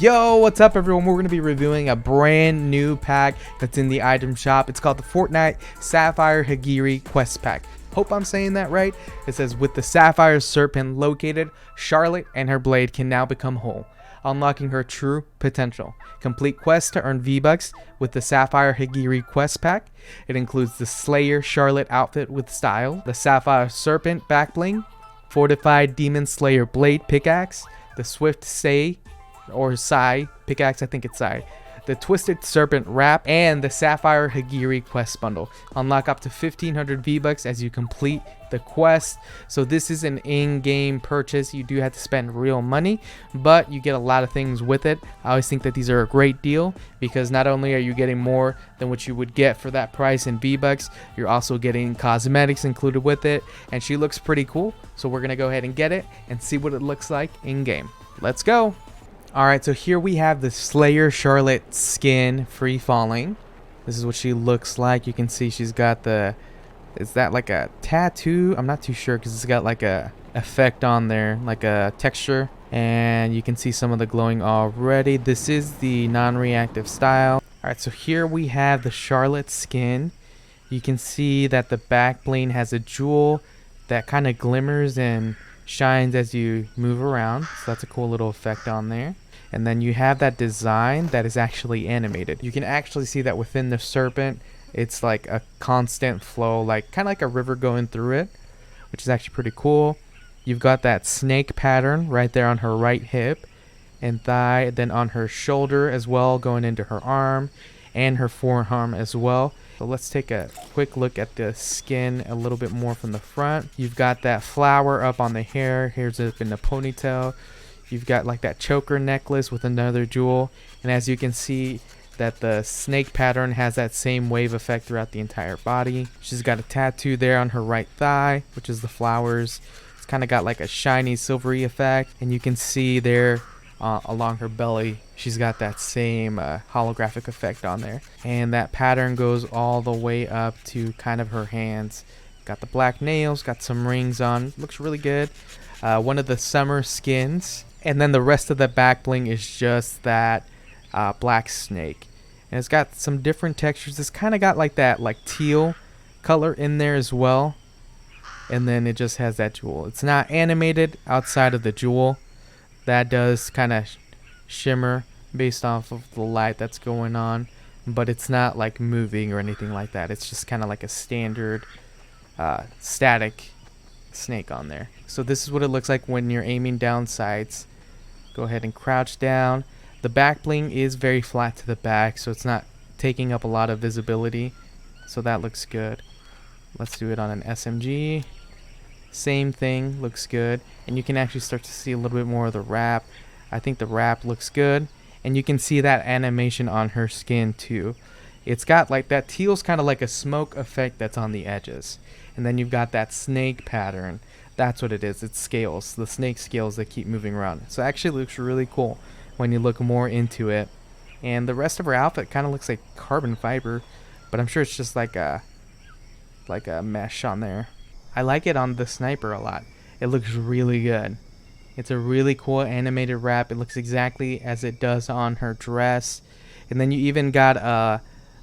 Yo, what's up everyone? We're going to be reviewing a brand new pack that's in the item shop. It's called the Fortnite Sapphire Hagiri Quest Pack. Hope I'm saying that right. It says, with the Sapphire Serpent located, Charlotte and her blade can now become whole, unlocking her true potential. Complete quests to earn V-Bucks with the Sapphire Hagiri Quest Pack. It includes the Slayer Charlotte outfit with style, the Sapphire Serpent back bling, Fortified Demon Slayer blade pickaxe, the Swift Stay or Sai pickaxe, I think it's Sai, the Twisted Serpent wrap, and the Sapphire Hagiri quest bundle. Unlock up to 1500 V-Bucks as you complete the quest. So this is an in-game purchase. You do have to spend real money, but you get a lot of things with it. I always think that these are a great deal because not only are you getting more than what you would get for that price in V-Bucks, you're also getting cosmetics included with it, and she looks pretty cool. So we're gonna go ahead and get it and see what it looks like in game. Let's go. Alright, so here we have the Slayer Charlotte skin free falling. This is what she looks like. You can see she's got the, is that like a tattoo? I'm not too sure because it's got like a effect on there, like a texture. And you can see some of the glowing already. This is the non-reactive style. Alright, so here we have the Charlotte skin. You can see that the back bling has a jewel that kind of glimmers and shines as you move around, so that's a cool little effect on there. And then you have that design that is actually animated. You can actually see that within the serpent it's like a constant flow, like kind of like a river going through it, which is actually pretty cool. You've got that snake pattern right there on her right hip and thigh, then on her shoulder as well, going into her arm and her forearm as well. So let's take a quick look at the skin a little bit more from the front. You've got that flower up on the hair. Here's up in the ponytail. You've got like that choker necklace with another jewel. And as you can see, that the snake pattern has that same wave effect throughout the entire body. She's got a tattoo there on her right thigh, which is the flowers. It's kind of got like a shiny silvery effect. And you can see there along her belly, she's got that same holographic effect on there, and that pattern goes all the way up to kind of her hands. Got the black nails, got some rings on, looks really good. One of the summer skins, and then the rest of the back bling is just that black snake, and it's got some different textures. It's kind of got like that like teal color in there as well, and then it just has that jewel. It's not animated outside of the jewel. That does kind of shimmer based off of the light that's going on, but it's not like moving or anything like that. It's just kind of like a standard static snake on there. So this is what it looks like when you're aiming down sights. Go ahead and crouch down. The back bling is very flat to the back, so it's not taking up a lot of visibility, so that looks good. Let's do it on an SMG. Same thing, looks good, and you can actually start to see a little bit more of the wrap. I think the wrap looks good, and you can see that animation on her skin too. It's got like that teal's kind of like a smoke effect that's on the edges, and then you've got that snake pattern. That's what it is. It's scales, the snake scales that keep moving around. So it actually looks really cool when you look more into it. And the rest of her outfit kind of looks like carbon fiber, but I'm sure it's just like a mesh on there. I like it on the sniper a lot. It looks really good. It's a really cool animated wrap. It looks exactly as it does on her dress. And then you even got a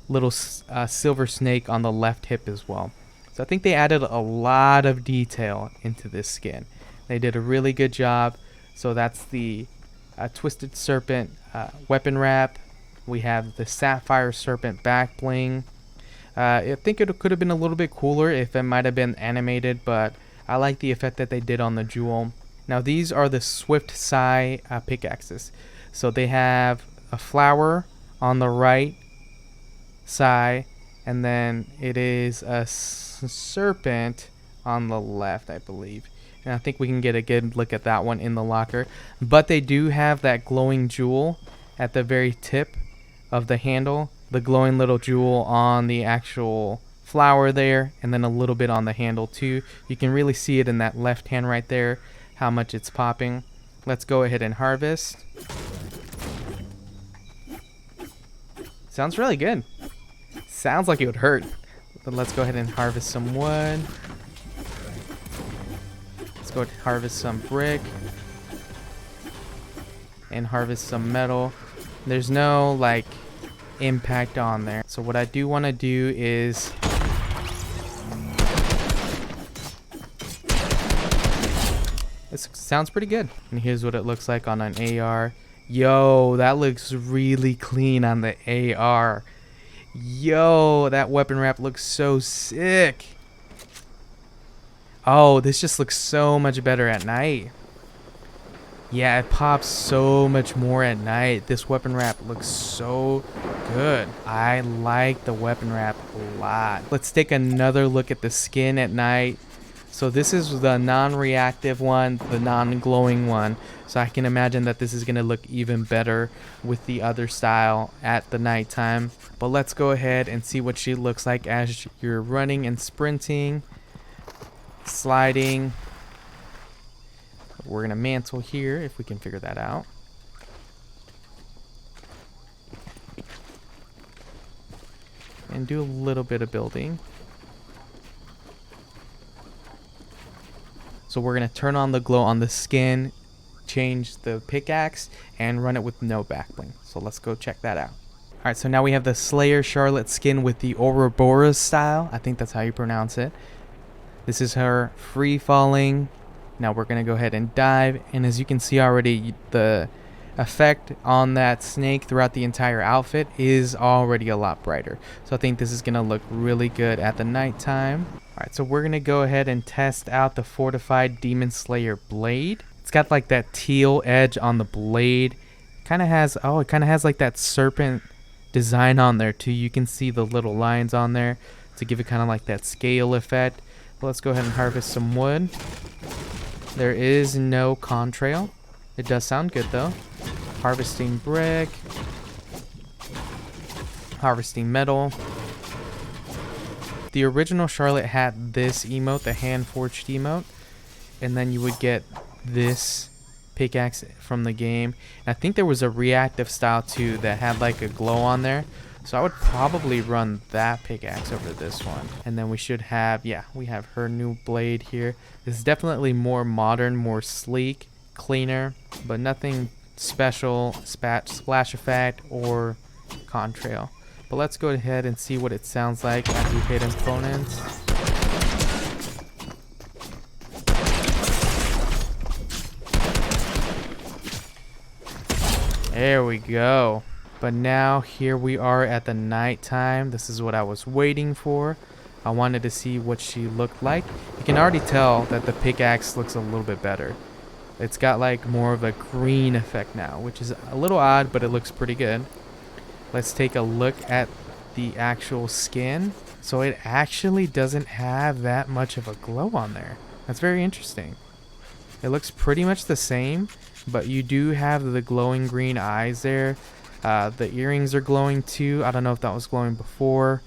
little silver snake on the left hip as well. So I think they added a lot of detail into this skin. They did a really good job. So that's the Twisted Serpent weapon wrap. We have the Sapphire Serpent back bling. I think it could have been a little bit cooler if it might have been animated, but I like the effect that they did on the jewel. Now these are the Swift Sai pickaxes. So they have a flower on the right side, and then it is a serpent on the left, I believe. And I think we can get a good look at that one in the locker. But they do have that glowing jewel at the very tip of the handle. The glowing little jewel on the actual flower there, and then a little bit on the handle too. You can really see it in that left hand right there, how much it's popping. Let's go ahead and harvest. Sounds really good. Sounds like it would hurt. But let's go ahead and harvest some wood. Let's go harvest some brick. and harvest some metal. There's no like impact on there. So what I do want to do is this sounds pretty good. And here's what it looks like on an AR. Yo, that looks really clean on the AR. Yo, that weapon wrap looks so sick. Oh, this just looks so much better at night. Yeah, it pops so much more at night. This weapon wrap looks so good. I like the weapon wrap a lot. Let's take another look at the skin at night. So this is the non-reactive one, the non-glowing one. So I can imagine that this is going to look even better with the other style at the nighttime. But let's go ahead and see what she looks like as you're running and sprinting, sliding. We're going to mantle here if we can figure that out. And do a little bit of building. So we're going to turn on the glow on the skin, change the pickaxe, and run it with no backbling. So let's go check that out. Alright, so now we have the Slayer Charlotte skin with the Ouroboros style. I think that's how you pronounce it. This is her free falling. Now we're going to go ahead and dive. And as you can see already, the effect on that snake throughout the entire outfit is already a lot brighter. So I think this is going to look really good at the nighttime. Alright, so we're going to go ahead and test out the fortified Demon Slayer blade. It's got like that teal edge on the blade. Kind of has, oh, it kind of has like that serpent design on there too. You can see the little lines on there to give it kind of like that scale effect. Well, let's go ahead and harvest some wood. There is no contrail. It does sound good though. Harvesting brick. Harvesting metal. The original Charlotte had this emote, the hand forged emote, and then you would get this pickaxe from the game. And I think there was a reactive style too that had like a glow on there. So I would probably run that pickaxe over this one. And then we should have, yeah, we have her new blade here. This is definitely more modern, more sleek, cleaner, but nothing special, splash effect or contrail. But let's go ahead and see what it sounds like as we hit opponents. There we go. But now here we are at the nighttime. This is what I was waiting for. I wanted to see what she looked like. You can already tell that the pickaxe looks a little bit better. It's got like more of a green effect now, which is a little odd, but it looks pretty good. Let's take a look at the actual skin. So it actually doesn't have that much of a glow on there. That's very interesting. It looks pretty much the same, but you do have the glowing green eyes there. The earrings are glowing too. I don't know if that was glowing before,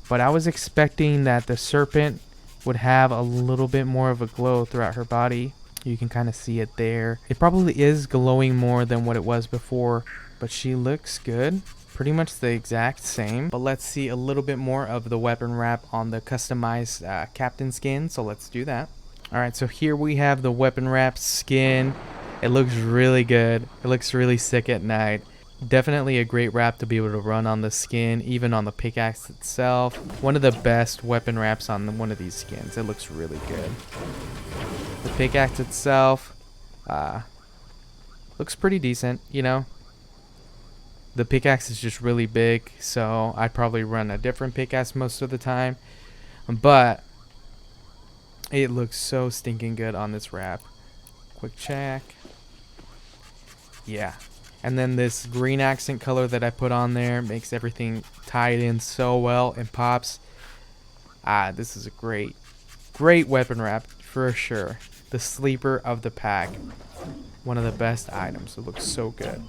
but I was expecting that the serpent would have a little bit more of a glow throughout her body. You can kind of see it there. It probably is glowing more than what it was before, but she looks good. Pretty much the exact same. But let's see a little bit more of the weapon wrap on the customized captain skin. So let's do that. Alright, so here we have the weapon wrap skin. It looks really good. It looks really sick at night. Definitely a great wrap to be able to run on the skin, even on the pickaxe itself. One of the best weapon wraps on one of these skins. It looks really good. The pickaxe itself looks pretty decent, you know. The pickaxe is just really big, so I'd probably run a different pickaxe most of the time. But it looks so stinking good on this wrap. Quick check. Yeah. And then this green accent color that I put on there makes everything tied in so well and pops. This is a great weapon wrap for sure. The sleeper of the pack. One of the best items. It looks so good.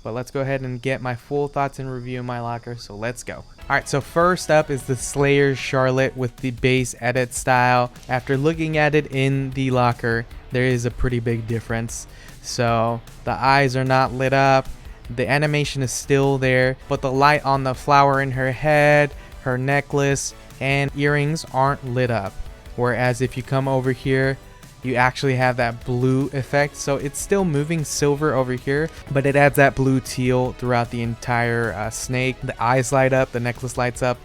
But let's go ahead and get my full thoughts and review in my locker. So let's go. Alright, so first up is the Slayer Charlotte with the base edit style. After looking at it in the locker, there is a pretty big difference. So the eyes are not lit up. The animation is still there, but the light on the flower in her head, her necklace, and earrings aren't lit up. Whereas if you come over here you actually have that blue effect. So it's still moving silver over here, but it adds that blue teal throughout the entire snake. The eyes light up, the necklace lights up,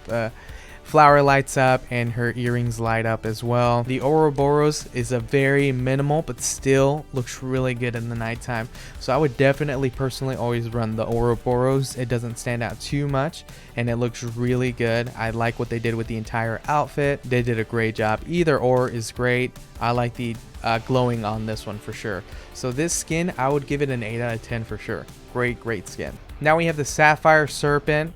flower lights up, and her earrings light up as well. The Ouroboros is a very minimal but still looks really good in the nighttime, so I would definitely personally always run the Ouroboros. It doesn't stand out too much and it looks really good. I like what they did with the entire outfit. They did a great job. Either or is great. I like the glowing on this one for sure. So this skin, I would give it an 8 out of 10 for sure. Great skin. Now we have the Sapphire Serpent.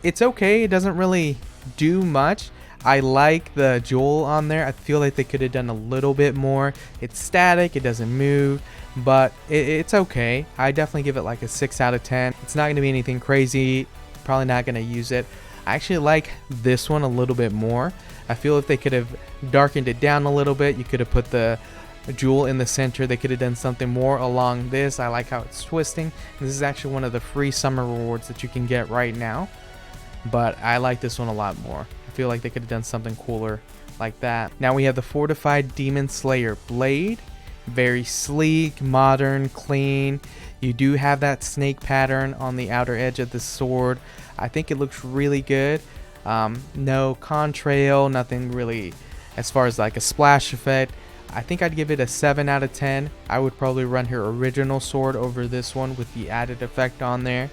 It's okay, it doesn't really do much. I like the jewel on there. I feel like they could have done a little bit more. It's static, it doesn't move, but it's okay. I definitely give it like a 6 out of 10. It's not going to be anything crazy, probably not going to use it. I actually like this one a little bit more. I feel if they could have darkened it down a little bit, you could have put the jewel in the center. They could have done something more along this. I like how it's twisting. This is actually one of the free summer rewards that you can get right now, but I like this one a lot more. I feel like they could have done something cooler like that. Now we have the Fortified Demon Slayer Blade. Very sleek, modern, clean. You do have that snake pattern on the outer edge of the sword. I think it looks really good. No contrail, nothing really as far as like a splash effect. I think I'd give it a 7 out of 10. I would probably run her original sword over this one with the added effect on there.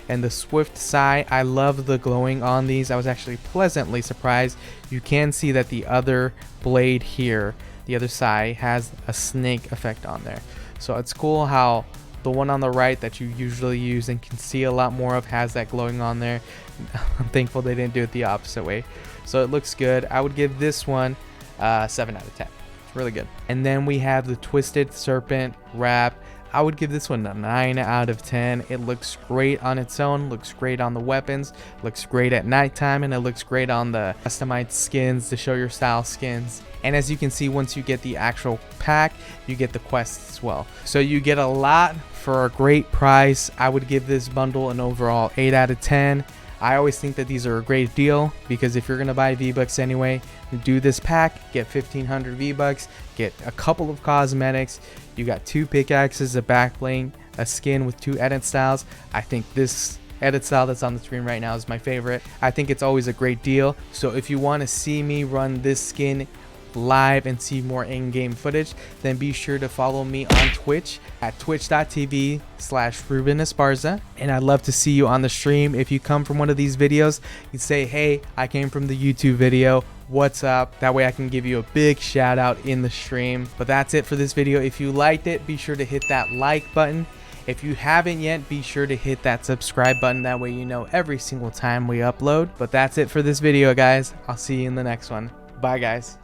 And the Swift Sai, I love the glowing on these. I was actually pleasantly surprised. You can see that the other blade here, the other Sai, has a snake effect on there. So it's cool how the one on the right that you usually use and can see a lot more of has that glowing on there. I'm thankful they didn't do it the opposite way. So it looks good. I would give this one 7 out of 10. It's really good. And then we have the Twisted Serpent Wrap. I would give this one a 9 out of 10. It looks great on its own, looks great on the weapons, looks great at nighttime, and it looks great on the customized skins, the show your style skins. And as you can see, once you get the actual pack, you get the quests as well. So you get a lot for a great price. I would give this bundle an overall 8 out of 10. I always think that these are a great deal because if you're going to buy V-Bucks anyway, do this pack, get 1500 V-Bucks, get a couple of cosmetics, you got 2 pickaxes, a back bling, a skin with 2 edit styles. I think this edit style that's on the screen right now is my favorite. I think it's always a great deal. So if you want to see me run this skin live and see more in-game footage, then be sure to follow me on Twitch at twitch.tv/Ruben Esparza, and I'd love to see you on the stream. If you come from one of these videos, you say, hey, I came from the YouTube video, what's up? That way I can give you a big shout out in the stream. But that's it for this video. If you liked it, be sure to hit that like button. If you haven't yet, be sure to hit that subscribe button. That way you know every single time we upload. But that's it for this video, guys. I'll see you in the next one. Bye, guys.